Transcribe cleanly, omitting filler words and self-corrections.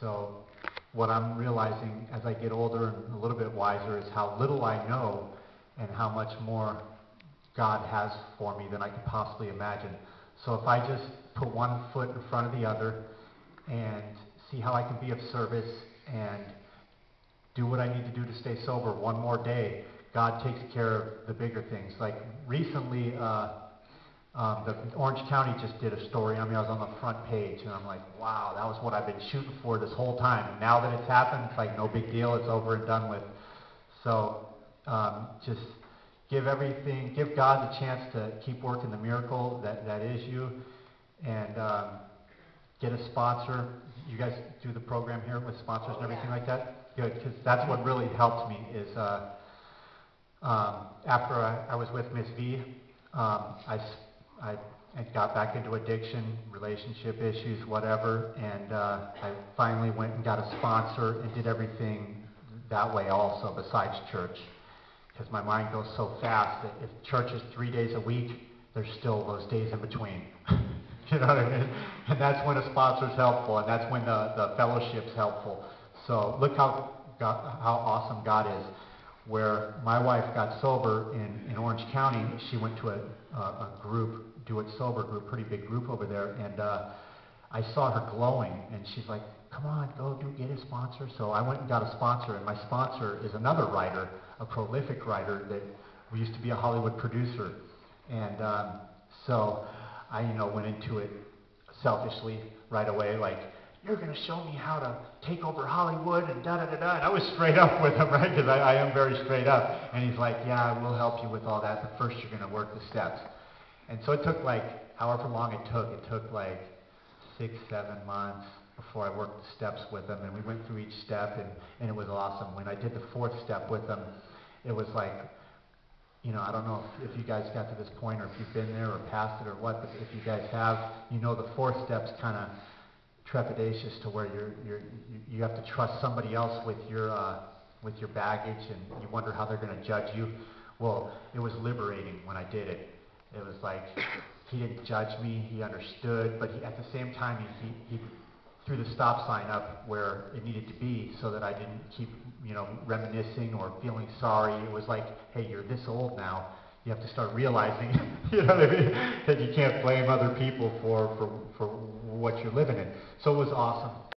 So what I'm realizing as I get older and a little bit wiser is how little I know and how much more God has for me than I could possibly imagine. So if I just put one foot in front of the other and see how I can be of service and do what I need to do to stay sober one more day, God takes care of the bigger things. Like recently, the Orange County just did a story on me. I was on the front page, and I'm like, wow, that was what I've been shooting for this whole time. And now that it's happened, it's like no big deal. It's over and done with. So just give God the chance to keep working the miracle that is you, and get a sponsor. You guys do the program here with sponsors and everything like that? Good, because that's what really helped me is after I was with Miss V, I got back into addiction, relationship issues, whatever, and I finally went and got a sponsor and did everything that way also besides church. Because my mind goes so fast that if church is 3 days a week, there's still those days in between. You know what I mean? And that's when a sponsor's helpful, and that's when the fellowship's helpful. So look how awesome God is. Where my wife got sober in Orange County, she went to a group, Do It Sober group, pretty big group over there, and I saw her glowing, and she's like, come on, get a sponsor. So I went and got a sponsor, and my sponsor is another writer, a prolific writer that used to be a Hollywood producer. And so I, went into it selfishly right away, like, you're going to show me how to take over Hollywood and da-da-da-da. And I was straight up with him, right? Because I am very straight up. And he's like, yeah, we'll help you with all that, but first you're going to work the steps. And so it took however long it took like 6-7 months before I worked the steps with him. And we went through each step, and it was awesome. When I did the 4th step with him, it was like, I don't know if you guys got to this point or if you've been there or past it or what, but if you guys have, the 4th step's kind of trepidatious to where you have to trust somebody else with your baggage, and you wonder how they're going to judge you. Well, it was liberating when I did it. It was like he didn't judge me, he understood, but at the same time he threw the stop sign up where it needed to be so that I didn't keep reminiscing or feeling sorry. It was like, hey, you're this old now. You have to start realizing, that you can't blame other people for what you're living in. So it was awesome.